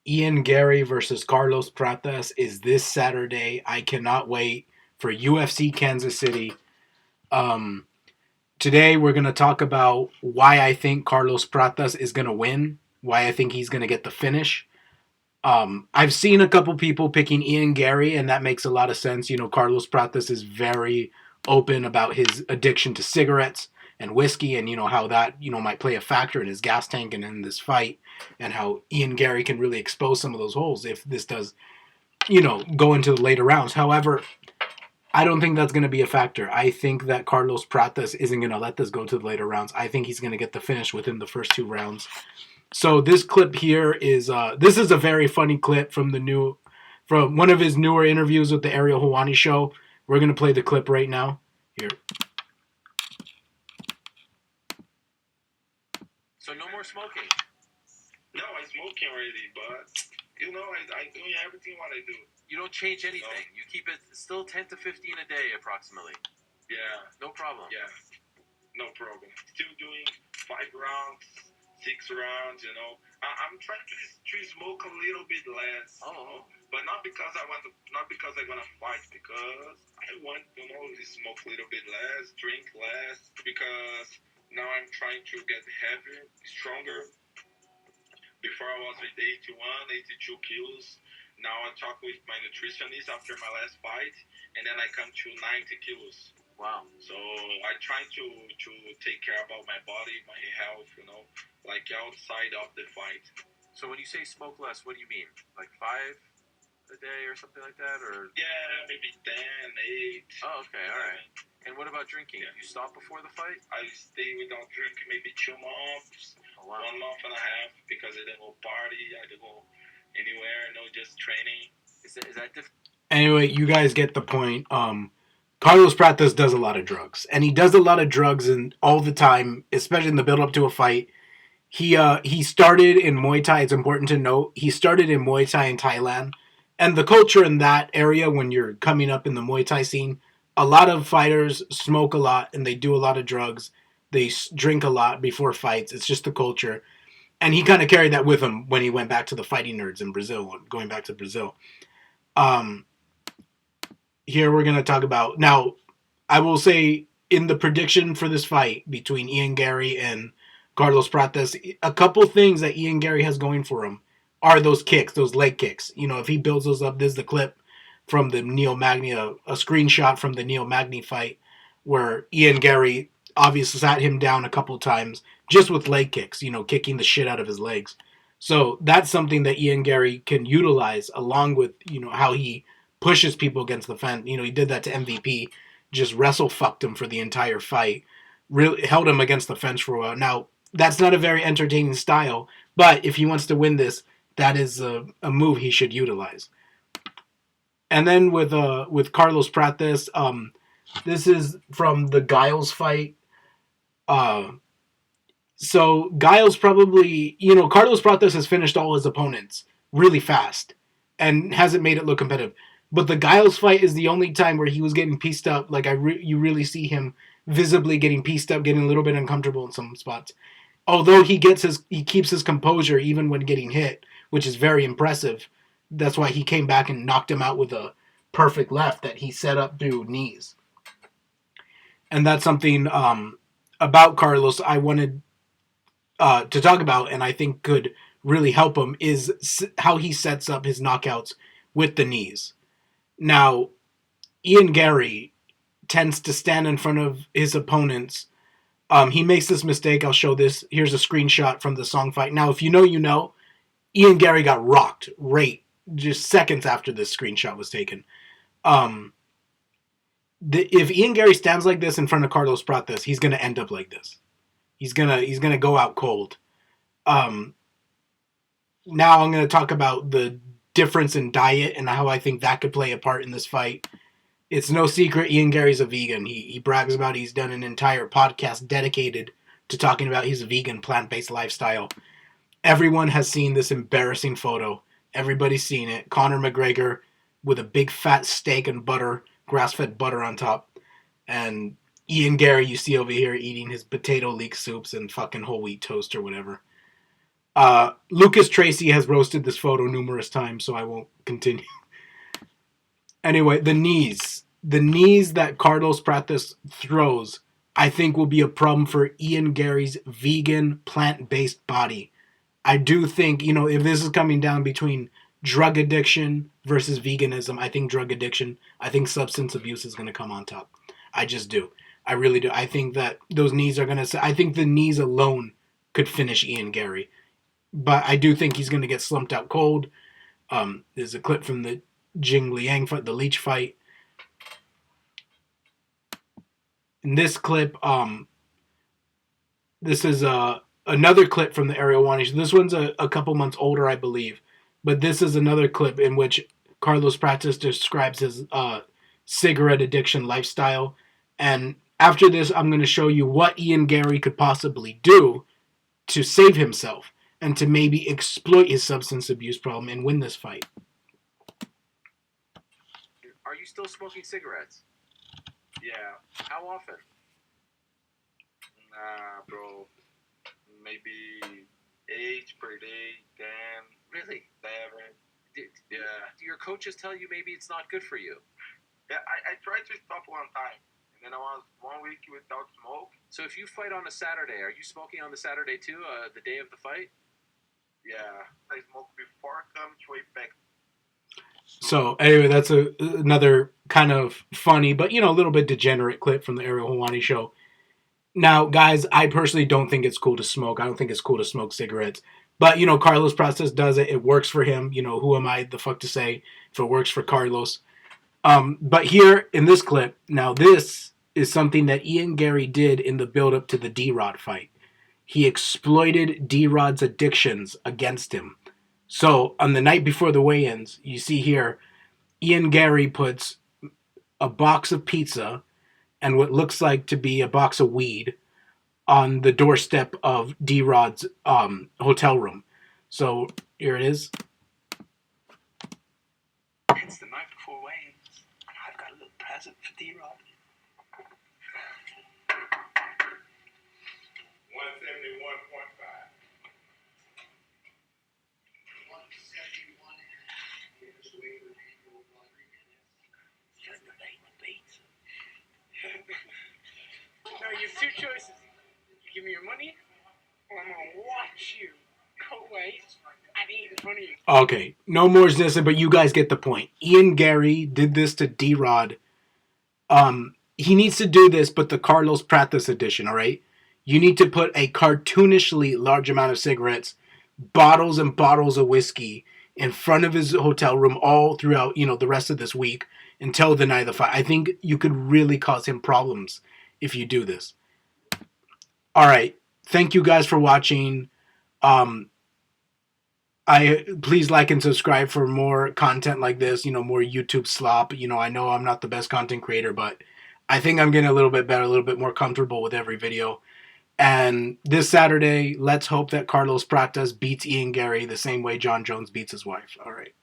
Ian Garry versus Carlos Prates is this Saturday. I cannot wait for UFC Kansas City. Um, Today we're going to talk about why I think Carlos Prates is going to win, why I think he's going to get the finish. I've seen a couple people picking Ian Garry, and that makes a lot of sense. Carlos Prates is very open about his addiction to cigarettes and whiskey, and how that might play a factor in his gas tank and in this fight, and how Ian Garry can really expose some of those holes if this does, go into the later rounds. However, I don't think that's going to be a factor. I think that Carlos Prates isn't going to let this go to the later rounds. I think he's going to get the finish within the first two rounds. So this clip here is this is a very funny clip from one of his newer interviews with the Ariel Helwani show. We're gonna play the clip right now. Here. So no more smoking. No, I'm smoking already, but I doing everything what I do. You don't change anything. No. You keep it still 10 to 15 a day approximately. Yeah. No problem. Yeah. No problem. Still doing 5 rounds. 6 rounds, I'm trying to smoke a little bit less, but not because I want to fight, because I want to smoke a little bit less, drink less, because now I'm trying to get heavier, stronger. Before I was with 82 kilos. Now I talk with my nutritionist after my last fight, and then I come to 90 kilos. Wow. So I try to take care about my body, my health, like outside of the fight. So when you say smoke less, what do you mean? Like 5 a day or something like that? Or yeah, maybe 10, 8. Oh, okay, all right. And what about drinking? Yeah. You stop before the fight? I stay without drinking maybe 2 months, 1 month and a half, because I don't go party, I don't go anywhere, just training. Is that different? Anyway, you guys get the point. Carlos Prates does a lot of drugs, and he does a lot of drugs and all the time, especially in the build up to a fight. He started in Muay Thai. It's important to note he started in Muay Thai in Thailand, and the culture in that area when you're coming up in the Muay Thai scene, a lot of fighters smoke a lot and they do a lot of drugs. They drink a lot before fights. It's just the culture, and he kind of carried that with him when he went back to the Fighting Nerds in Brazil. Going back to Brazil. Here we're going to talk about... Now, I will say, in the prediction for this fight between Ian Garry and Carlos Prates, a couple things that Ian Garry has going for him are those kicks, those leg kicks. If he builds those up, this is the clip from the Neil Magny, a screenshot from the Neil Magny fight, where Ian Garry obviously sat him down a couple times just with leg kicks, kicking the shit out of his legs. So that's something that Ian Garry can utilize, along with, how he pushes people against the fence. He did that to MVP, just wrestle fucked him for the entire fight, really held him against the fence for a while. Now, that's not a very entertaining style, but if he wants to win this, that is a move he should utilize. And then with Carlos Prates, this is from the Giles fight. So Giles probably, Carlos Prates has finished all his opponents really fast and hasn't made it look competitive. But the Giles fight is the only time where he was getting pieced up. Like you really see him visibly getting pieced up, getting a little bit uncomfortable in some spots. Although he keeps his composure even when getting hit, which is very impressive. That's why he came back and knocked him out with a perfect left that he set up through knees. And that's something about Carlos I wanted to talk about, and I think could really help him, is how he sets up his knockouts with the knees. Now, Ian Garry tends to stand in front of his opponents. He makes this mistake. I'll show this. Here's a screenshot from the Song fight. Now, if you know, you know. Ian Garry got rocked right just seconds after this screenshot was taken. If Ian Garry stands like this in front of Carlos Prates, he's going to end up like this. He's gonna go out cold. Now I'm going to talk about the difference in diet and how I think that could play a part in this fight. It's no secret Ian Garry's a vegan. He brags about he's done an entire podcast dedicated to talking about his vegan plant-based lifestyle. Everyone has seen this embarrassing photo. Everybody's seen it. Conor McGregor with a big fat steak and butter, grass-fed butter on top. And Ian Garry you see over here eating his potato leek soups and fucking whole wheat toast or whatever. Lucas Tracy has roasted this photo numerous times, so I won't continue. Anyway, the knees. The knees that Carlos Prates throws, I think, will be a problem for Ian Garry's vegan, plant-based body. I do think, if this is coming down between drug addiction versus veganism, I think drug addiction, I think substance abuse is going to come on top. I just do. I really do. I think that those knees are going to, I think the knees alone could finish Ian Garry. But I do think he's going to get slumped out cold. There's a clip from the Jing Liang fight, the Leech fight. In this clip, this is another clip from the Ariel Wanty show. This one's a couple months older, I believe. But this is another clip in which Carlos Prates describes his cigarette addiction lifestyle. And after this, I'm going to show you what Ian Garry could possibly do to save himself and to maybe exploit his substance abuse problem and win this fight. Are you still smoking cigarettes? Yeah. How often? Nah, bro. Maybe 8 per day, 10. Really? 7. Yeah. Do your coaches tell you maybe it's not good for you? Yeah, I tried to stop one time. And then I was 1 week without smoke. So if you fight on a Saturday, are you smoking on the Saturday too, the day of the fight? Yeah. I smoke before come to back. So anyway, that's another kind of funny, but a little bit degenerate clip from the Ariel Wanty show. Now, guys, I personally don't think it's cool to smoke. I don't think it's cool to smoke cigarettes. But, Carlos Prates does it. It works for him. Who am I the fuck to say if it works for Carlos? But here in this clip, now this is something that Ian Garry did in the build-up to the D-Rod fight. He exploited D-Rod's addictions against him. So, on the night before the weigh-ins, you see here, Ian Garry puts a box of pizza and what looks like to be a box of weed on the doorstep of D-Rod's hotel room. So, here it is. It's the night before weigh-ins, and I've got a little present for D-Rod. 171.5. 171. Now you have two choices. You give me your money, or I'm gonna watch you cut weight and eat in front of you. Okay, no more Znissa, but you guys get the point. Ian Garry did this to D-Rod. He needs to do this, but the Carlos Prates edition, all right? You need to put a cartoonishly large amount of cigarettes, bottles and bottles of whiskey in front of his hotel room all throughout, the rest of this week until the night of the fight. I think you could really cause him problems if you do this. All right. Thank you guys for watching. Please like and subscribe for more content like this, more YouTube slop. I know I'm not the best content creator, but I think I'm getting a little bit better, a little bit more comfortable with every video. And this Saturday, let's hope that Carlos Prates beats Ian Garry the same way John Jones beats his wife. All right.